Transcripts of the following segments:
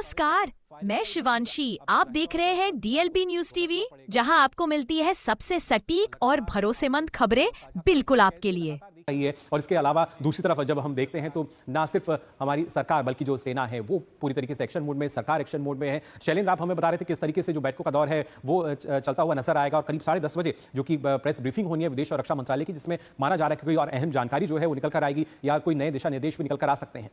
नमस्कार, मैं शिवांशी। आप देख रहे हैं डीएलबी न्यूज टीवी, जहां आपको मिलती है सबसे सटीक और भरोसेमंद खबरें बिल्कुल आपके लिए। और इसके अलावा दूसरी तरफ जब हम देखते हैं तो ना सिर्फ हमारी सरकार बल्कि जो सेना है वो पूरी तरीके से एक्शन मोड में, सरकार एक्शन मोड में है। शैलेंद्र, आप हमें बता रहे थे किस तरीके से जो बैठकों का दौर है वो चलता हुआ नजर आएगा और करीब 10:30 बजे जो कि प्रेस ब्रीफिंग होनी है विदेश और रक्षा मंत्रालय की, जिसमें माना जा रहा है कि कोई और अहम जानकारी जो है वो निकल कर आएगी या कोई नए दिशा निर्देश भी निकल कर आ सकते हैं।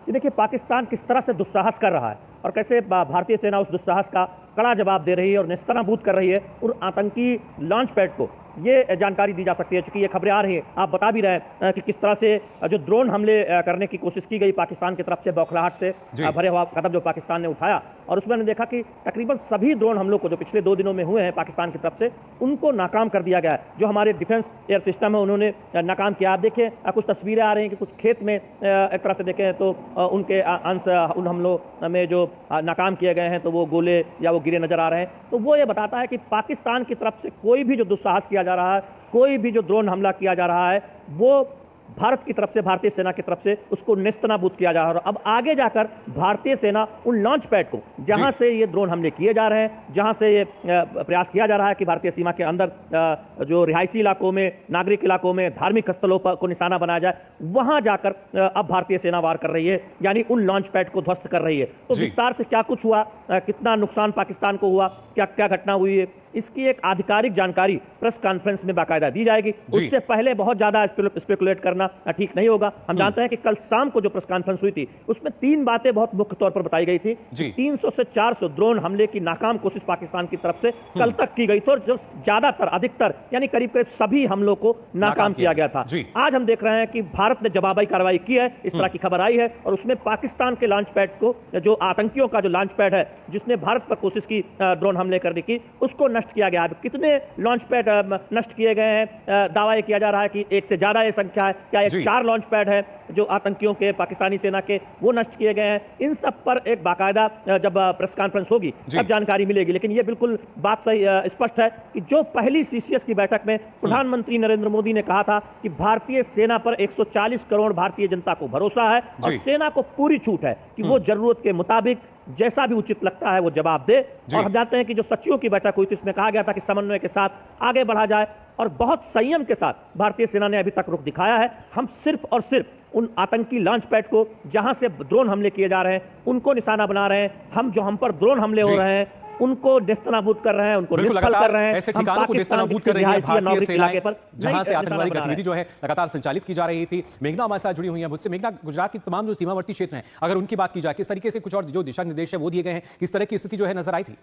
ये देखिए, पाकिस्तान किस तरह से दुस्साहस कर रहा है और कैसे भारतीय सेना उस दुस्साहस का कड़ा जवाब दे रही है और नेस्तनाबूद कर रही है और आतंकी लॉन्च पैड को ये जानकारी दी जा सकती है। चूंकि ये खबरें आ रही हैं, आप बता भी रहे हैं कि किस तरह से जो ड्रोन हमले करने की कोशिश की गई पाकिस्तान की तरफ से, बौखलाहट से भरे हुआ कदम जो पाकिस्तान ने उठाया, और उसमें हमने देखा कि तकरीबन सभी ड्रोन हमलों को जो पिछले 2 दिनों में हुए हैं पाकिस्तान की तरफ से, उनको नाकाम कर दिया गया है। जो हमारे डिफेंस एयर सिस्टम है उन्होंने नाकाम किया। आप देखिए, कुछ तस्वीरें आ रही हैं कि कुछ खेत में एक तरह से देखें तो उनके अंश उन हमलों में जो नाकाम किए गए हैं तो वो गोले या वो गिरे नजर आ रहे हैं। तो वो ये बताता है कि पाकिस्तान की तरफ से कोई भी जो दुस्साहस किया जा रहा है, कोई भी जो ड्रोन हमला किया जा रहा है, वो भारत की तरफ से, भारतीय सेना की तरफ से उसको नेस्तनाबूद किया जा रहा है। अब आगे जाकर भारतीय सेना उन लॉन्च पैड को, जहां से ये ड्रोन हमले किए जा रहे हैं, जहां से ये प्रयास किया जा रहा है कि भारतीय सीमा के अंदर जो रिहायशी इलाकों में, नागरिक इलाकों में, धार्मिक स्थलों पर को निशाना बनाया जाए, वहां जाकर अब भारतीय सेना वार कर रही है, यानी उन लॉन्च पैड को ध्वस्त कर रही है। तो विस्तार से क्या कुछ हुआ, कितना नुकसान पाकिस्तान को हुआ, क्या क्या घटना हुई है, इसकी एक आधिकारिक जानकारी प्रेस कॉन्फ्रेंस में बाकायदा दी जाएगी। उससे पहले बहुत ज्यादा स्पेकुलेट करना ठीक नहीं होगा। हम जानते हैं कि कल शाम को जो प्रेस कॉन्फ्रेंस हुई थी उसमें 3 बातें बहुत मुख्य तौर पर बताई गई थी। 300 से 400 ड्रोन हमले की नाकाम कोशिश पाकिस्तान की तरफ से कल तक की गई थी और जो ज्यादातर, अधिकतर यानी करीब करीब सभी हमलों को नाकाम किया गया था। आज हम देख रहे हैं कि भारत ने जवाबी कार्रवाई की है, इस तरह की खबर आई है, और उसमें पाकिस्तान के लॉन्च पैड को, जो आतंकियों का जो लॉन्च पैड है जिसने भारत पर कोशिश की ड्रोन हमले करने की, उसको नष्ट किया गया। कितने लॉन्च पैड नष्ट किए गए हैं, दावा यह किया जा रहा है कि 1 से ज्यादा ये संख्या है, क्या 4 लॉन्च पैड है जो आतंकियों के, पाकिस्तानी सेना के, वो नष्ट किए गए हैं। इन सब पर एक बाकायदा जब प्रेस कॉन्फ्रेंस होगी तब जानकारी मिलेगी। लेकिन यह बिल्कुल बात सही स्पष्ट है कि जो पहली सीसीएस की बैठक में प्रधानमंत्री नरेंद्र मोदी ने कहा था कि भारतीय सेना पर 140 करोड़ भारतीय जनता को भरोसा है और सेना को पूरी छूट है कि वो जरूरत के मुताबिक जैसा भी उचित लगता है वो जवाब दे। और हम जानते हैं कि जो सचिवों की बैठक हुई थी इसमें कहा गया था कि समन्वय के साथ आगे बढ़ा जाए और बहुत संयम के साथ भारतीय सेना ने अभी तक रुख दिखाया है। हम सिर्फ और सिर्फ उन आतंकी लॉन्च पैड को, जहां से ड्रोन हमले किए जा रहे हैं, उनको निशाना बना रहे हैं। हम पर ड्रोन हमले हो रहे हैं उनको नेस्तनाबूद कर रहे हैं, उनको निष्फल कर रहे हैं। ऐसे ठिकानों को नेस्तनाबूद कर रही है भारतीय सेना पर, जहां से आतंकवादी गतिविधि जो है लगातार संचालित की जा रही थी। मेघना हमारे साथ जुड़ी हुई है मुझसे। मेघना, गुजरात की तमाम जो सीमावर्ती क्षेत्र हैं, अगर उनकी बात की जाए, किस तरीके से कुछ और जो दिशा निर्देश है वो दिए गए हैं, किस तरह की स्थिति जो है नजर आई थी?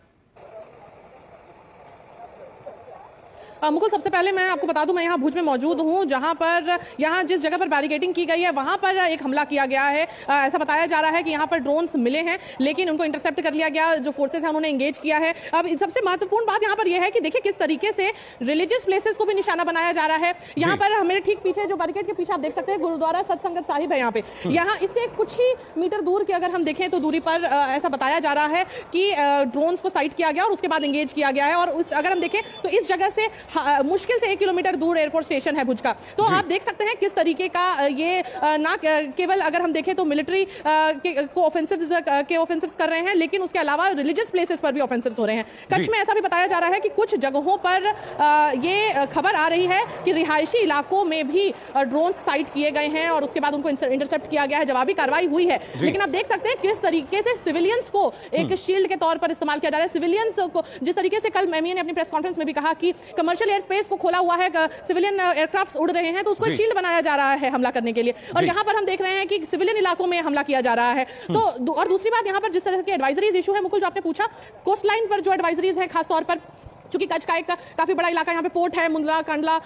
मुकुल, सबसे पहले मैं आपको बता दूं, मैं यहाँ भुज में मौजूद हूँ, जहाँ पर यहाँ जिस जगह पर बैरिकेडिंग की गई है वहाँ पर एक हमला किया गया है। ऐसा बताया जा रहा है कि यहाँ पर ड्रोन्स मिले हैं लेकिन उनको इंटरसेप्ट कर लिया गया, जो फोर्सेस हैं उन्होंने एंगेज किया है। अब सबसे महत्वपूर्ण बात यहाँ पर यह है कि देखिए किस तरीके से रिलीजियस प्लेसेस को भी निशाना बनाया जा रहा है। यहाँ पर हमें ठीक पीछे, जो बैरिकेड के पीछे आप देख सकते हैं, गुरुद्वारा सतसंगत साहिब है यहाँ पे। यहाँ इससे कुछ ही मीटर दूर की अगर हम देखें तो दूरी पर ऐसा बताया जा रहा है कि ड्रोन्स को साइट किया गया और उसके बाद एंगेज किया गया है। और अगर हम देखें तो इस जगह से मुश्किल से 1 किलोमीटर दूर एयरफोर्स स्टेशन है भुज का। तो आप देख सकते हैं किस तरीके का ये ना केवल अगर हम देखें तो मिलिट्री को ऑफेंसिव्स कर रहे हैं, लेकिन उसके अलावा रिलीजियस प्लेसेस पर भी ऑफेंसिव्स हो रहे हैं। कच्छ में ऐसा भी बताया जा रहा है कि कुछ जगहों पर ये खबर आ रही है कि रिहायशी इलाकों में भी ड्रोन साइट किए गए हैं और उसके बाद उनको इंटरसेप्ट किया गया है, जवाबी कार्रवाई हुई है। लेकिन आप देख सकते हैं किस तरीके से सिविलियंस को एक शील्ड के तौर पर इस्तेमाल किया जा रहा है। सिविलियंस को जिस तरीके से कल एमईए ने अपनी प्रेस कॉन्फ्रेंस में भी कहा कि कमर्शियल एयर स्पेस को खोला हुआ है, सिविलियन एयरक्राफ्ट्स उड़ रहे हैं, तो उसको शील्ड बनाया जा रहा है हमला करने के लिए। और यहाँ पर हम देख रहे हैं कि सिविलियन इलाकों में हमला किया जा रहा है। तो और दूसरी बात, यहाँ पर जिस तरह के एडवाइजरीज इशू है, मुकुल, जो आपने पूछा, कोस्ट लाइन पर जो एडवाइजरीज है, खासतौर पर चूंकि कच्छ का एक काफी बड़ा इलाका, यहाँ पे पोर्ट है, मुंद्रा, कांडला,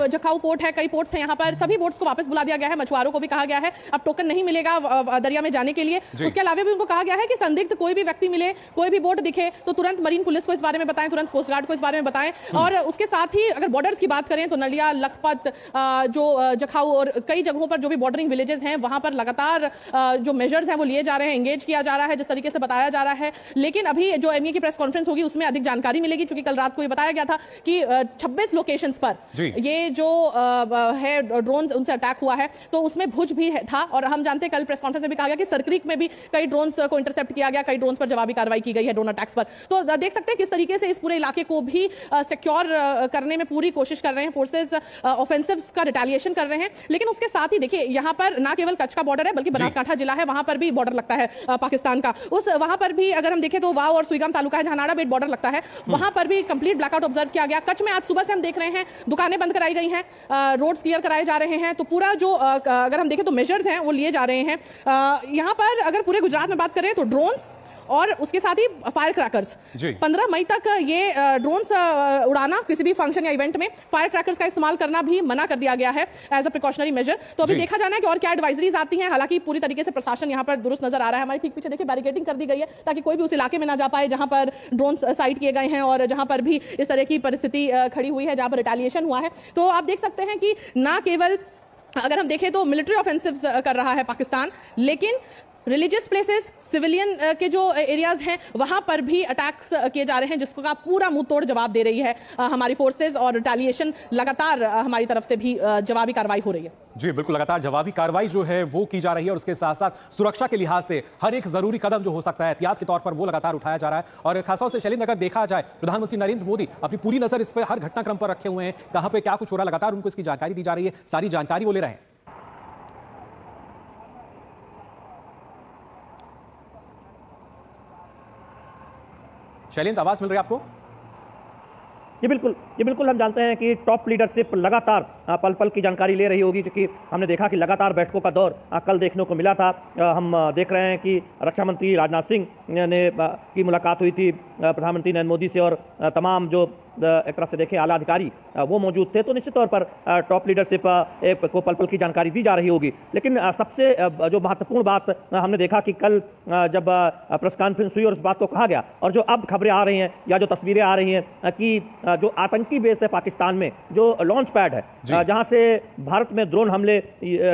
जखाऊ पोर्ट है, कई पोर्ट्स हैं यहाँ पर। सभी बोट्स को वापस बुला दिया गया है। मछुआरों को भी कहा गया है अब टोकन नहीं मिलेगा दरिया में जाने के लिए। उसके अलावा भी उनको कहा गया है कि संदिग्ध कोई भी व्यक्ति मिले, कोई भी बोट दिखे तो तुरंत मरीन पुलिस को इस बारे में बताएं, तुरंत कोस्ट गार्ड को इस बारे में बताएं। और उसके साथ ही अगर बॉर्डर्स की बात करें तो नलिया, लखपत, जो जखाऊ और कई जगहों पर जो भी बॉर्डरिंग विलेजेस हैं वहां पर लगातार जो मेजर्स हैं वो लिए जा रहे हैं, एंगेज किया जा रहा है जिस तरीके से बताया जा रहा है। लेकिन अभी जो एमईए की प्रेस कॉन्फ्रेंस होगी उसमें अधिक जानकारी मिलेगी, क्योंकि कल रात रात को ये बताया गया था कि 26 लोकेशंस पर ये जो है ड्रोन उनसे अटैक हुआ है, तो उसमें भुज भी था। और हम जानते हैं कल प्रेस कॉन्फ्रेंस में भी कहा गया कि सरक्रीक में भी कई ड्रोन्स को इंटरसेप्ट किया गया, कई ड्रोन्स पर जवाबी कार्रवाई की गई है ड्रोन अटैक्स पर। तो देख सकते हैं किस तरीके से इस पूरे इलाके को भी सिक्योर करने में पूरी कोशिश कर रहे हैं फोर्सेस, ऑफेंसिव्स का रिटेलिएशन कर रहे हैं। लेकिन उसके साथ ही देखिए यहाँ पर ना केवल कच्छ का बॉर्डर है बल्कि बनासकांठा जिला है, वहां पर भी बॉर्डर लगता है पाकिस्तान का। वहां पर भी अगर हम देखें तो वाव और सुईगाम तालुका है जहां नाड़ा बेट बॉर्डर लगता है, वहां पर भी कंप्लीट ब्लैकआउट ऑब्जर्व किया गया। कच्छ में आज सुबह से हम देख रहे हैं दुकानें बंद कराई गई हैं, रोड्स क्लियर कराए जा रहे हैं। तो पूरा जो अगर हम देखें तो मेजर्स हैं वो लिए जा रहे हैं। यहां पर अगर पूरे गुजरात में बात करें तो ड्रोन्स और उसके साथ ही फायर क्रैकर्स, 15 मई तक ये ड्रोन्स उड़ाना किसी भी फंक्शन या इवेंट में फायर क्रैकर्स का इस्तेमाल करना भी मना कर दिया गया है एज अ प्रिकॉशनरी मेजर। तो अभी देखा जाना है कि और क्या एडवाइजरीज आती हैं। हालांकि पूरी तरीके से प्रशासन यहाँ पर दुरुस्त नजर आ रहा है। हमारे ठीक पीछे देखिए बैरिकेडिंग कर दी गई है ताकि कोई भी उस इलाके में ना जा पाए जहां पर ड्रोन्स साइट किए गए हैं और जहां पर भी इस तरह की परिस्थिति खड़ी हुई है, जहां पर रिटेलिएशन हुआ है। तो आप देख सकते हैं कि ना केवल अगर हम देखें तो मिलिट्री ऑफेंसिव्स कर रहा है पाकिस्तान, लेकिन रिलीजियस प्लेसेस, सिविलियन के जो एरियाज हैं वहां पर भी अटैक्स किए जा रहे हैं, जिसको पूरा मुंह तोड़ जवाब दे रही है हमारी फोर्सेस। और रिटेलिएशन लगातार हमारी तरफ से भी जवाबी कार्रवाई हो रही है। जी बिल्कुल, लगातार जवाबी कार्रवाई जो है वो की जा रही है और उसके साथ साथ सुरक्षा के लिहाज से हर एक जरूरी कदम जो हो सकता है एहतियात के तौर पर वो लगातार उठाया जा रहा है। और खासतौर से शैलेंद्र, अगर देखा जाए प्रधानमंत्री नरेंद्र मोदी अपनी पूरी नजर इस पर हर घटनाक्रम पर रखे हुए हैं, कहां पे क्या कुछ हो रहा है लगातार उनको इसकी जानकारी दी जा रही है, सारी जानकारी वो ले रहे हैं। शैलेंद्र, आवाज मिल रही है आपको? ये बिल्कुल हम जानते हैं कि टॉप लीडरशिप लगातार पल पल की जानकारी ले रही होगी, क्योंकि हमने देखा कि लगातार बैठकों का दौर कल देखने को मिला था। हम देख रहे हैं कि रक्षा मंत्री राजनाथ सिंह ने की मुलाकात हुई थी प्रधानमंत्री नरेंद्र मोदी से, और तमाम जो एक तरह से देखें आला अधिकारी वो मौजूद थे। तो निश्चित तौर पर टॉप लीडरशिप को पल पल की जानकारी दी जा रही होगी। लेकिन सबसे जो महत्वपूर्ण बात हमने देखा कि कल जब प्रेस कॉन्फ्रेंस हुई और उस बात को कहा गया, और जो अब खबरें आ रही हैं या जो तस्वीरें आ रही हैं कि जो आतंकी बेस है पाकिस्तान में, जो लॉन्च पैड है जहां से भारत में ड्रोन हमले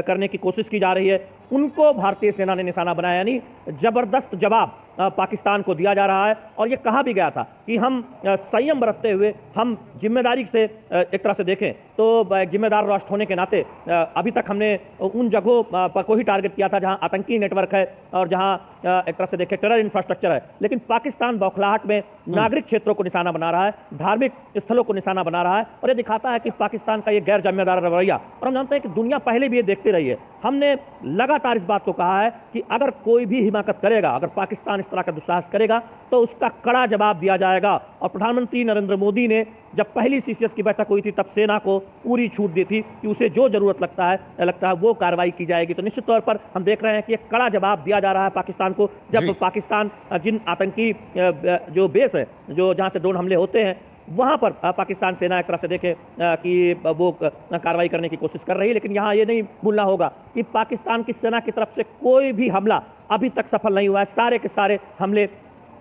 करने की कोशिश की जा रही है, उनको भारतीय सेना ने निशाना बनाया। यानी जबरदस्त जवाब पाकिस्तान को दिया जा रहा है। और ये कहा भी गया था कि हम संयम बरतते हुए, हम जिम्मेदारी से एक तरह से देखें तो एक जिम्मेदार राष्ट्र होने के नाते अभी तक हमने उन जगहों पर को ही टारगेट किया था जहां आतंकी नेटवर्क है और जहां एक तरह से देखें टेरर इंफ्रास्ट्रक्चर है। लेकिन पाकिस्तान बौखलाहट में नागरिक क्षेत्रों को निशाना बना रहा है, धार्मिक स्थलों को निशाना बना रहा है, और ये दिखाता है कि पाकिस्तान का ये गैर जिम्मेदार रवैया। और हम जानते हैं कि दुनिया पहले भी ये देखती रही है। हमने लगातार इस बात को कहा है कि अगर कोई भी हिमाकत करेगा, अगर पाकिस्तान इस तरह का दुस्साहस करेगा तो उसका कड़ा जवाब दिया जाएगा। और प्रधानमंत्री नरेंद्र मोदी ने जब पहली सीसीएस की बैठक हुई थी तब सेना को पूरी छूट दी थी कि उसे जो जरूरत लगता है वो कार्रवाई की जाएगी। तो निश्चित तौर पर हम देख रहे हैं कि एक कड़ा जवाब दिया जा रहा है पाकिस्तान को। जब पाकिस्तान जिन आतंकी जो बेस है, जो जहां से ड्रोन हमले होते हैं, वहां पर पाकिस्तान सेना एक तरह से देखे कि वो कार्रवाई करने की कोशिश कर रही है। लेकिन यहाँ ये नहीं भूलना होगा कि पाकिस्तान की सेना की तरफ से कोई भी हमला अभी तक सफल नहीं हुआ है। सारे के सारे हमले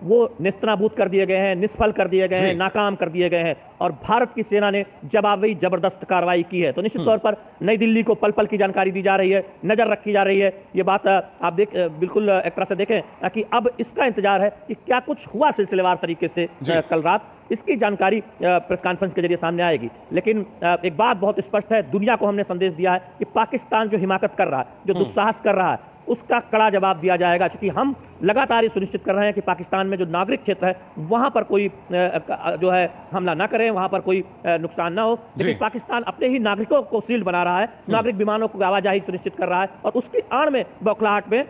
वो निस्तनाबूद कर दिए गए हैं, निष्फल कर दिए गए हैं, नाकाम कर दिए गए हैं, और भारत की सेना ने जवाबी जबरदस्त कार्रवाई की है। तो निश्चित तौर पर नई दिल्ली को पल पल की जानकारी दी जा रही है, नजर रखी जा रही है। ये बात आप बिल्कुल एक तरह से देखें कि अब इसका इंतजार है कि क्या कुछ हुआ सिलसिलेवार तरीके से कल रात, इसकी जानकारी प्रेस कॉन्फ्रेंस के जरिए सामने आएगी। लेकिन एक बात बहुत स्पष्ट है, दुनिया को हमने संदेश दिया है कि पाकिस्तान जो हिमाकत कर रहा है, जो दुस्साहस कर रहा है, उसका कड़ा जवाब दिया जाएगा। क्योंकि हम लगातार ये सुनिश्चित कर रहे हैं कि पाकिस्तान में जो नागरिक क्षेत्र है वहां पर कोई जो है हमला ना करें, वहां पर कोई नुकसान ना हो। लेकिन पाकिस्तान अपने ही नागरिकों को शील्ड बना रहा है, नागरिक विमानों को आवाजाही सुनिश्चित कर रहा है, और उसकी आड़ में बौखलाहट में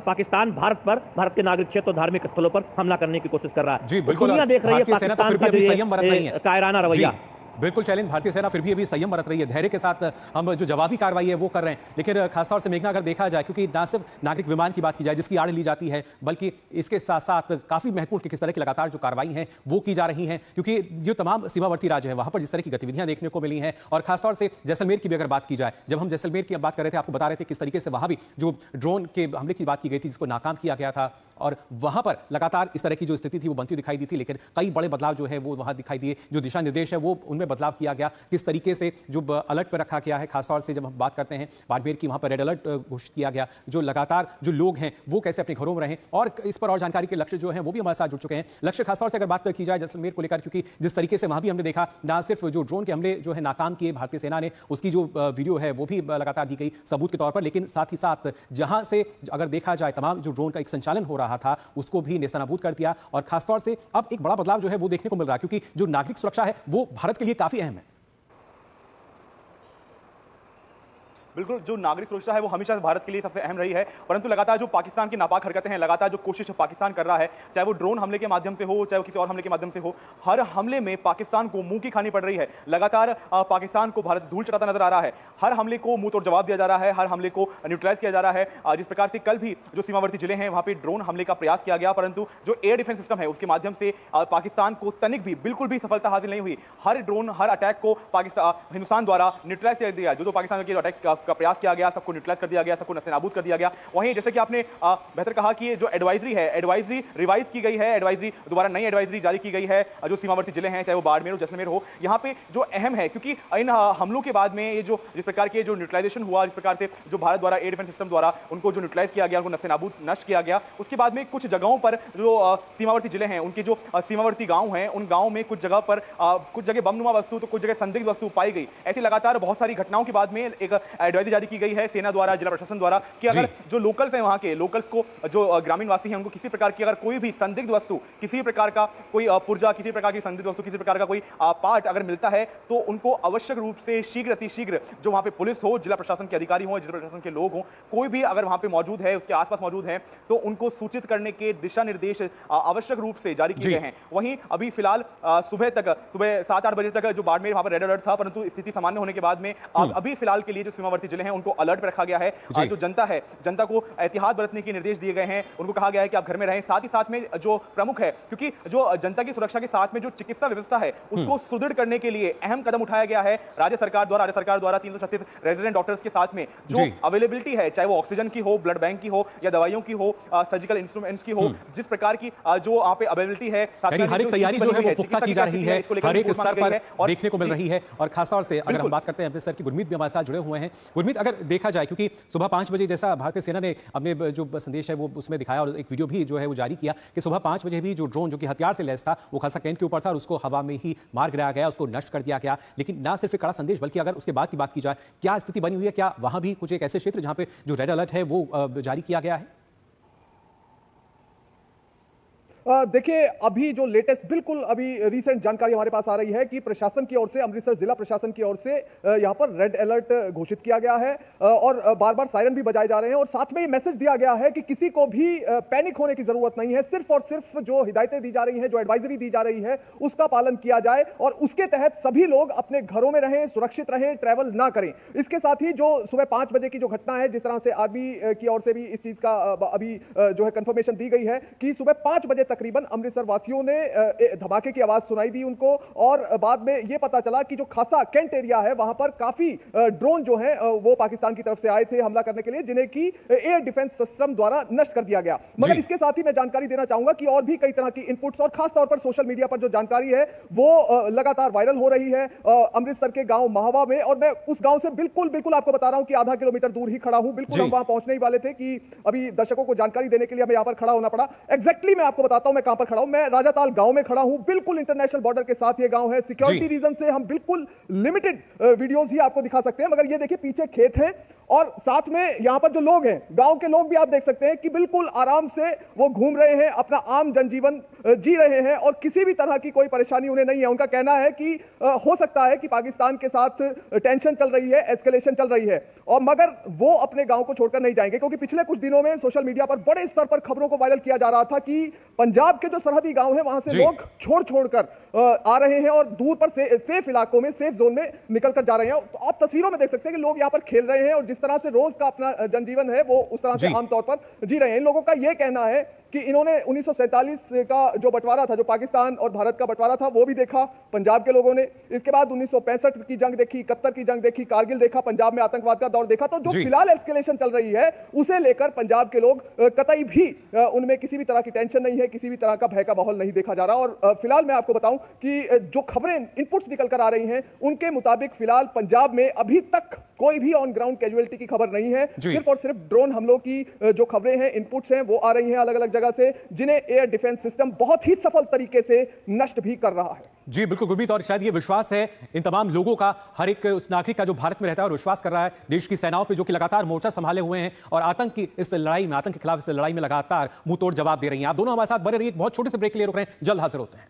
पाकिस्तान भारत के नागरिक क्षेत्र और धार्मिक स्थलों पर हमला करने की कोशिश कर रहा है। दुनिया देख रही है पाकिस्तान का कायराना रवैया। बिल्कुल शैलेंद्र, भारतीय सेना फिर भी अभी संयम बरत रही है, धैर्य के साथ हम जो जवाबी कार्रवाई है वो कर रहे हैं। लेकिन खासतौर से मेघना, अगर देखा जाए, क्योंकि न सिर्फ नागरिक विमान की बात की जाए जिसकी आड़ ली जाती है, बल्कि इसके साथ साथ काफी महत्वपूर्ण किस तरह की लगातार जो कार्रवाई है वो की जा रही है। क्योंकि जो तमाम सीमावर्ती राज्य हैं वहां पर जिस तरह की गतिविधियां देखने को मिली हैं, और खासतौर से जैसलमेर की भी अगर बात की जाए, जब हम जैसलमेर की बात कर रहे थे, आपको बता रहे थे किस तरीके से वहां भी जो ड्रोन के हमले की बात की गई थी जिसको नाकाम किया गया था, और वहां पर लगातार इस तरह की जो स्थिति थी वो बनती दिखाई दी थी। लेकिन कई बड़े बदलाव जो है वो वहां दिखाई दिए, जो दिशा निर्देश है वो उनमें बदलाव किया गया, किस तरीके से जो अलर्ट पर रखा गया है, खासतौर से जब हम बात करते हैं बाड़मेर की, वहां पर रेड अलर्ट घोषित किया गया, जो लगातार जो लोग हैं वो कैसे अपने घरों में रहें, और इस पर और जानकारी के लक्ष्य जो हैं वो भी हमारे साथ जुड़ चुके हैं। लक्ष्य खासतौर से अगर बात की जाए जैसलमेर को लेकर, क्योंकि जिस तरीके से वहां भी हमने देखा ना सिर्फ जो ड्रोन के हमले जो है नाकाम किए भारतीय सेना ने, उसकी जो वीडियो है वो भी लगातार दी गई सबूत के तौर पर, लेकिन साथ ही साथ जहां से अगर देखा जाए तमाम जो ड्रोन का एक संचालन हो रहा था उसको भी नेस्तनाबूद कर दिया। और खासतौर से अब एक बड़ा बदलाव जो है वो देखने को मिल रहा है, क्योंकि जो नागरिक सुरक्षा है वो भारत के लिए काफी अहम है। बिल्कुल, जो नागरिक सुरक्षा है वो हमेशा भारत के लिए सबसे अहम रही है, परंतु लगातार जो पाकिस्तान की नापाक हरकतें हैं, लगातार जो कोशिश पाकिस्तान कर रहा है, चाहे वो ड्रोन हमले के माध्यम से हो, चाहे वो किसी और हमले के माध्यम से हो, हर हमले में पाकिस्तान को मुंह की खानी पड़ रही है। लगातार पाकिस्तान को भारत धूल चटाता नजर आ रहा है, हर हमले को मुंह तोड़ जवाब दिया जा रहा है, हर हमले को न्यूट्रलाइज किया जा रहा है। जिस प्रकार से कल भी जो सीमावर्ती जिले हैं वहां पर ड्रोन हमले का प्रयास किया गया, परंतु जो एयर डिफेंस सिस्टम है उसके माध्यम से पाकिस्तान को तनिक भी बिल्कुल भी सफलता हासिल नहीं हुई। हर ड्रोन, हर अटैक को हिंदुस्तान द्वारा न्यूट्रलाइज कर दिया, जो पाकिस्तान के अटैक का प्रयास किया गया सबको न्यूट्रलाइज कर दिया गया, सबको नस्तेनाबूद कर दिया गया। वहीं जैसे कि आपने बेहतर कहा कि ये जो एडवाइजरी है, एडवाइजरी रिवाइज की गई है, एडवाइजरी दोबारा नई एडवाइजरी जारी की गई है जो सीमावर्ती जिले हैं, चाहे वो बाड़मेर हो, जैसलमेर हो, यहाँ पे जो अहम है, क्योंकि इन हमलों के बाद में ये जो जिस प्रकार के जो न्यूट्रलाइजेशन हुआ, जिस प्रकार से जो भारत द्वारा एयर डिफेंस सिस्टम द्वारा उनको जो न्यूट्रलाइज किया गया, उनको नस्तेनाबूद नष्ट किया गया, उसके बाद में कुछ जगहों पर जो सीमावर्ती जिले हैं, उनके जो सीमावर्ती गांव हैं, उन गांव में कुछ जगह पर कुछ जगह बमनुमा वस्तु तो कुछ जगह संदिग्ध वस्तु पाई गई। ऐसी लगातार बहुत सारी घटनाओं के बाद में एक एडवाइजरी जारी की गई है सेना द्वारा, जिला प्रशासन द्वारा, कि अगर जो लोकल्स हैं, वहां के लोकल्स को, जो ग्रामीण वासी हैं, उनको किसी प्रकार की अगर कोई भी संदिग्ध वस्तु, किसी प्रकार का कोई पुर्जा, किसी प्रकार की संदिग्ध वस्तु, किसी प्रकार का कोई पार्ट अगर मिलता है तो उनको आवश्यक रूप से शीघ्र अतिशीघ्र जो वहां पे पुलिस हो, जिला प्रशासन के अधिकारी हो, जिला प्रशासन के लोग हो, कोई भी अगर वहां पे मौजूद है, उसके आसपास मौजूद है, तो उनको सूचित करने के दिशा निर्देश आवश्यक रूप से जारी किए गए हैं। वहीं अभी फिलहाल सुबह 7-8 बजे तक जो बाड़मेर वहां पर रेड अलर्ट था, परंतु स्थिति सामान्य होने के बाद में अभी फिलहाल के लिए जो सीमावर्ती जिले हैं उनको अलर्ट पर रखा गया है। जो जनता है, जनता को एहतियात बरतने के निर्देश दिए गए हैं, उनको कहा गया है कि आप घर में रहें। साथ ही साथ में जो प्रमुख है, क्योंकि जो जनता की सुरक्षा के साथ में जो चिकित्सा व्यवस्था है उसको सुदृढ़ करने के लिए अहम कदम उठाया गया है राज्य सरकार द्वारा 336 रेजिडेंट डॉक्टर्स के साथ में जो अवेलेबिलिटी है, चाहे वो ऑक्सीजन की हो, ब्लड बैंक की हो, या दवाइयों की हो, सर्जिकल इंस्ट्रूमेंट्स की हो, जिस प्रकार की जो वहां पे अवेलेबिलिटी है, हर एक तैयारी जो है वो पुख्ता की जा रही है, हर एक स्तर पर देखने को मिल रही है। और खासतौर से अगर हम बात करते हैं अमृतसर की, गुरमीत भी हमारे साथ जुड़े हुए हैं। गुरमीत, अगर देखा जाए, क्योंकि सुबह 5 बजे जैसा भारतीय सेना ने अपने जो संदेश है वो उसमें दिखाया और एक वीडियो भी जो है वो जारी किया कि सुबह 5 बजे भी जो ड्रोन जो कि हथियार से लैस था वो खासा कैंट के ऊपर था और उसको हवा में ही मार गिराया गया, उसको नष्ट कर दिया गया। लेकिन ना सिर्फ एक कड़ा संदेश, बल्कि अगर उसके बाद की बात की जाए, क्या स्थिति बनी हुई है? क्या वहां भी कुछ एक ऐसे क्षेत्र जहां पे जो रेड अलर्ट है वो जारी किया गया है? देखिए, अभी जो लेटेस्ट बिल्कुल अभी रीसेंट जानकारी हमारे पास आ रही है कि प्रशासन की ओर से, अमृतसर जिला प्रशासन की ओर से यहां पर रेड अलर्ट घोषित किया गया है और बार बार सायरन भी बजाए जा रहे हैं और साथ में ये मैसेज दिया गया है कि किसी को भी पैनिक होने की जरूरत नहीं है। सिर्फ और सिर्फ जो हिदायतें दी जा रही हैं, जो एडवाइजरी दी जा रही है, उसका पालन किया जाए और उसके तहत सभी लोग अपने घरों में रहें, सुरक्षित रहें, ट्रैवल ना करें। इसके साथ ही जो सुबह 5 बजे की जो घटना है, जिस तरह से आर्मी की ओर से भी इस चीज का अभी जो है कंफर्मेशन दी गई है कि सुबह 5 बजे तकरीबन अमृतसर वासियों ने धमाके की आवाज सुनाई दी उनको और बाद में यह पता चला कि जो खासा कैंट एरिया है वहां पर काफी ड्रोन जो है वो पाकिस्तान की तरफ से आए थे हमला करने के लिए, जिन्हें की एयर डिफेंस सिस्टम द्वारा नष्ट कर दिया गया। मगर इसके साथ ही मैं जानकारी देना चाहूंगा कि और भी कई तरह की इनपुट्स और खास तौर पर सोशल मीडिया पर जो जानकारी है वो लगातार वायरल हो रही है अमृतसर के गांव महावा में। और मैं उस गांव से बिल्कुल आपको बता रहा हूं कि आधा किलोमीटर दूर ही खड़ा हूं। बिल्कुल हम वहां पहुंचने ही वाले थे कि अभी दर्शकों को जानकारी देने के लिए हमें यहां पर खड़ा होना पड़ा। एग्जैक्टली मैं आपको बताता हूं मैं कहां पर खड़ा हूं। मैं राजाताल गांव में खड़ा हूं, बिल्कुल इंटरनेशनल बॉर्डर के साथ ये गांव है। सिक्योरिटी रीजन से हम बिल्कुल लिमिटेड वीडियोस ही आपको दिखा सकते हैं, मगर ये देखिए पीछे खेत है और साथ में यहां पर जो लोग हैं, गांव के लोग भी आप देख सकते हैं कि बिल्कुल आराम से वो घूम रहे हैं, अपना आम जनजीवन जी रहे हैं और किसी भी तरह की कोई परेशानी उन्हें नहीं है। उनका कहना है कि हो सकता है कि पाकिस्तान के साथ टेंशन चल रही है, एस्केलेशन चल रही है, और मगर वो अपने गांव को छोड़कर नहीं जाएंगे, क्योंकि पिछले कुछ दिनों में सोशल मीडिया पर बड़े स्तर पर खबरों को वायरल किया जा रहा था कि पंजाब के जो सरहदी गांव हैं वहां से लोग छोड़कर आ रहे हैं और दूर पर सेफ इलाकों में, सेफ जोन में निकल कर जा रहे हैं। तो आप तस्वीरों में देख सकते हैं कि लोग यहां पर खेल रहे हैं और जिस तरह से रोज का अपना जनजीवन है वो उस तरह से आमतौर पर जी रहे हैं। इन लोगों का यह कहना है कि इन्होंने 1947 का जो बंटवारा था, जो पाकिस्तान और भारत का बंटवारा था, वो भी देखा पंजाब के लोगों ने। इसके बाद 1965 की जंग देखी, 71 की जंग देखी, कारगिल देखा, पंजाब में आतंकवाद का दौर देखा। तो जो फिलहाल एस्केलेशन चल रही है उसे लेकर पंजाब के लोग कतई भी उनमें किसी भी तरह की टेंशन नहीं है, किसी भी तरह का भय का माहौल नहीं देखा जा रहा। और फिलहाल मैं आपको बताऊं कि जो खबरें इनपुट्स निकल कर आ रही हैं उनके मुताबिक फिलहाल पंजाब में अभी तक कोई भी ऑन ग्राउंड कैजुअलिटी की खबर नहीं है। सिर्फ और सिर्फ ड्रोन हमलों की जो खबरें हैं, इनपुट्स हैं, वो आ रही हैं अलग अलग जगह से, जिन्हें एयर डिफेंस सिस्टम बहुत ही सफल तरीके से नष्ट भी कर रहा है। जी बिल्कुल गुरमीत, और शायद ये विश्वास है इन तमाम लोगों का, हर एक उस नागरिक का जो भारत में रहता है और विश्वास कर रहा है देश की सेनाओं पे, जो कि लगातार मोर्चा संभाले हुए हैं और आतंक की इस लड़ाई में, आतंक के खिलाफ इस लड़ाई में लगातार मुंह तोड़ जवाब दे रही हैं। आप दोनों हमारे साथ बने रहिए, बहुत छोटे से ब्रेक के लिए रुक रहे हैं, जल्द हाजिर होते हैं।